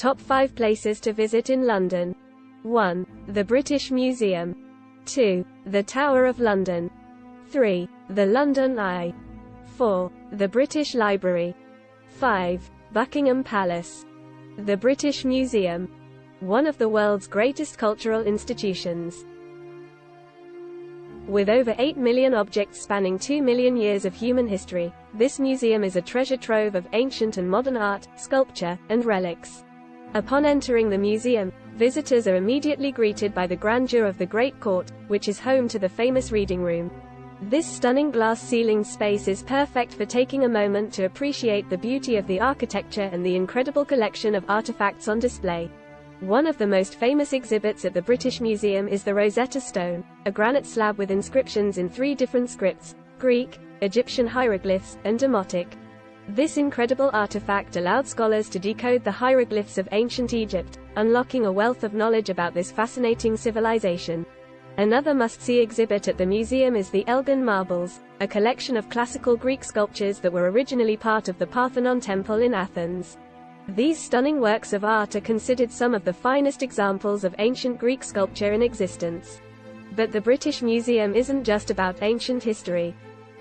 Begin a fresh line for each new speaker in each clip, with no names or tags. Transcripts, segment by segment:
Top 5 places to visit in London. 1. The British Museum. 2. The Tower of London. 3. The London Eye. 4. The British Library. 5. Buckingham Palace. The British Museum. One of the world's greatest cultural institutions. With over 8 million objects spanning 2 million years of human history, this museum is a treasure trove of ancient and modern art, sculpture, and relics. Upon entering the museum, visitors are immediately greeted by the grandeur of the Great Court, which is home to the famous reading room. This stunning glass-ceilinged space is perfect for taking a moment to appreciate the beauty of the architecture and the incredible collection of artifacts on display. One of the most famous exhibits at the British Museum is the Rosetta Stone, a granite slab with inscriptions in 3 different scripts: Greek, Egyptian hieroglyphs, and Demotic. This incredible artifact allowed scholars to decode the hieroglyphs of ancient Egypt, unlocking a wealth of knowledge about this fascinating civilization. Another must-see exhibit at the museum is the Elgin Marbles, a collection of classical Greek sculptures that were originally part of the Parthenon Temple in Athens. These stunning works of art are considered some of the finest examples of ancient Greek sculpture in existence. But the British Museum isn't just about ancient history.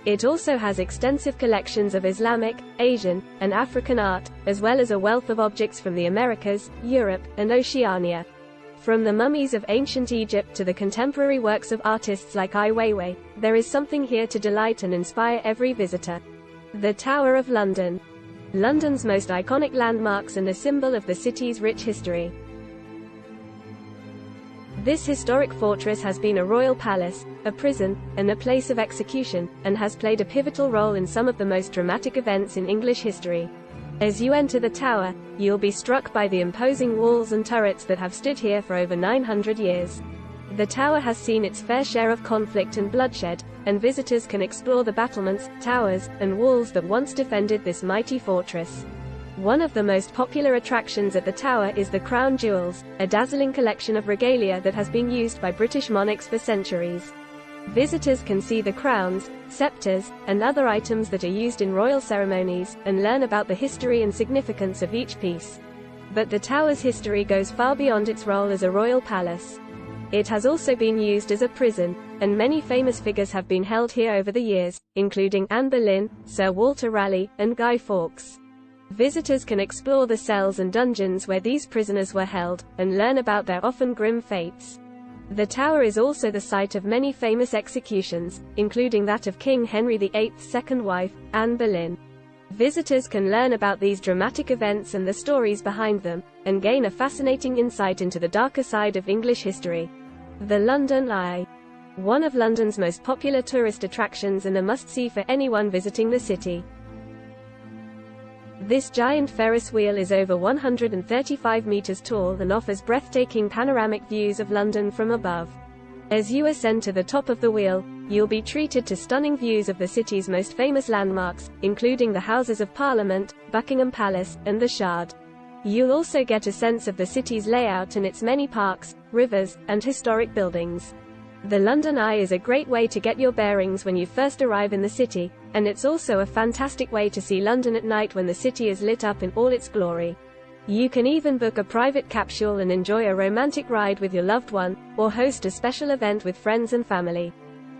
It also has extensive collections of Islamic, Asian, and African art, as well as a wealth of objects from the Americas, Europe, and Oceania. From the mummies of ancient Egypt to the contemporary works of artists like Ai Weiwei, there is something here to delight and inspire every visitor. The Tower of London. London's most iconic landmarks and a symbol of the city's rich history. This historic fortress has been a royal palace, a prison, and a place of execution, and has played a pivotal role in some of the most dramatic events in English history. As you enter the tower, you'll be struck by the imposing walls and turrets that have stood here for over 900 years. The tower has seen its fair share of conflict and bloodshed, and visitors can explore the battlements, towers, and walls that once defended this mighty fortress. One of the most popular attractions at the tower is the Crown Jewels, a dazzling collection of regalia that has been used by British monarchs for centuries. Visitors can see the crowns, scepters, and other items that are used in royal ceremonies, and learn about the history and significance of each piece. But the tower's history goes far beyond its role as a royal palace. It has also been used as a prison, and many famous figures have been held here over the years, including Anne Boleyn, Sir Walter Raleigh, and Guy Fawkes. Visitors can explore the cells and dungeons where these prisoners were held, and learn about their often grim fates. The tower is also the site of many famous executions, including that of King Henry VIII's second wife, Anne Boleyn. Visitors can learn about these dramatic events and the stories behind them, and gain a fascinating insight into the darker side of English history. The London Eye. One of London's most popular tourist attractions and a must-see for anyone visiting the city. This giant Ferris wheel is over 135 meters tall and offers breathtaking panoramic views of London from above. As you ascend to the top of the wheel, you'll be treated to stunning views of the city's most famous landmarks, including the Houses of Parliament, Buckingham Palace, and the Shard. You'll also get a sense of the city's layout and its many parks, rivers, and historic buildings. The London Eye is a great way to get your bearings when you first arrive in the city, and it's also a fantastic way to see London at night when the city is lit up in all its glory. You can even book a private capsule and enjoy a romantic ride with your loved one, or host a special event with friends and family.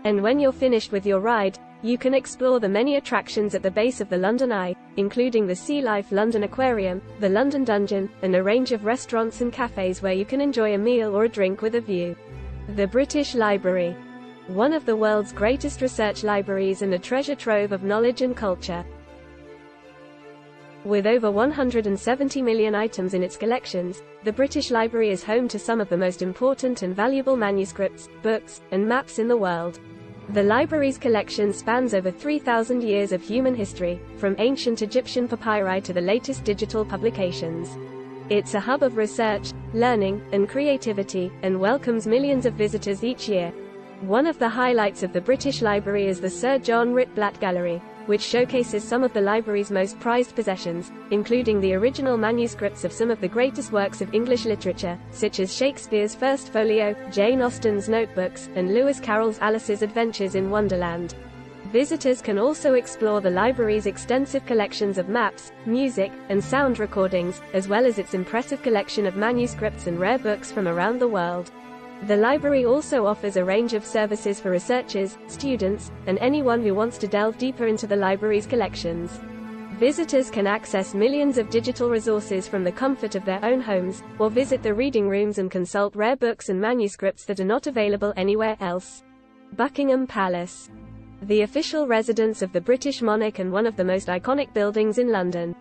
And when you're finished with your ride, you can explore the many attractions at the base of the London Eye, including the Sea Life London Aquarium, the London Dungeon, and a range of restaurants and cafes where you can enjoy a meal or a drink with a view. The British Library. One of the world's greatest research libraries and a treasure trove of knowledge and culture. With over 170 million items in its collections, the British Library is home to some of the most important and valuable manuscripts, books, and maps in the world. The library's collection spans over 3,000 years of human history, from ancient Egyptian papyri to the latest digital publications. It's a hub of research, learning, and creativity, and welcomes millions of visitors each year. One of the highlights of the British Library is the Sir John Ritblat Gallery, which showcases some of the library's most prized possessions, including the original manuscripts of some of the greatest works of English literature, such as Shakespeare's First Folio, Jane Austen's Notebooks, and Lewis Carroll's Alice's Adventures in Wonderland. Visitors can also explore the library's extensive collections of maps, music, and sound recordings, as well as its impressive collection of manuscripts and rare books from around the world. The library also offers a range of services for researchers, students, and anyone who wants to delve deeper into the library's collections. Visitors can access millions of digital resources from the comfort of their own homes, or visit the reading rooms and consult rare books and manuscripts that are not available anywhere else. Buckingham Palace. The official residence of the British monarch and one of the most iconic buildings in London.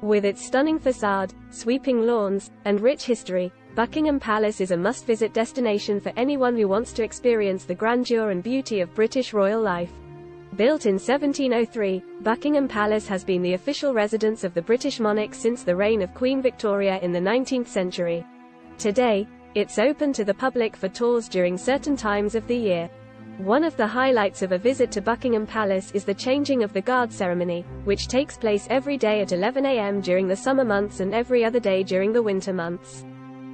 With its stunning facade, sweeping lawns, and rich history, Buckingham Palace is a must-visit destination for anyone who wants to experience the grandeur and beauty of British royal life. Built in 1703, Buckingham Palace has been the official residence of the British monarch since the reign of Queen Victoria in the 19th century. Today, it's open to the public for tours during certain times of the year. One of the highlights of a visit to Buckingham Palace is the changing of the guard ceremony, which takes place every day at 11 a.m. during the summer months and every other day during the winter months.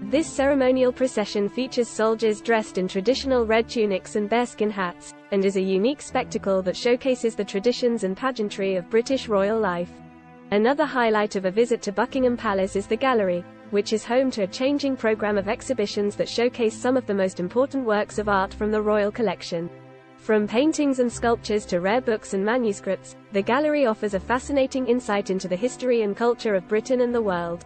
This ceremonial procession features soldiers dressed in traditional red tunics and bearskin hats, and is a unique spectacle that showcases the traditions and pageantry of British royal life. Another highlight of a visit to Buckingham Palace is the gallery, which is home to a changing program of exhibitions that showcase some of the most important works of art from the royal collection. From paintings and sculptures to rare books and manuscripts, the gallery offers a fascinating insight into the history and culture of Britain and the world.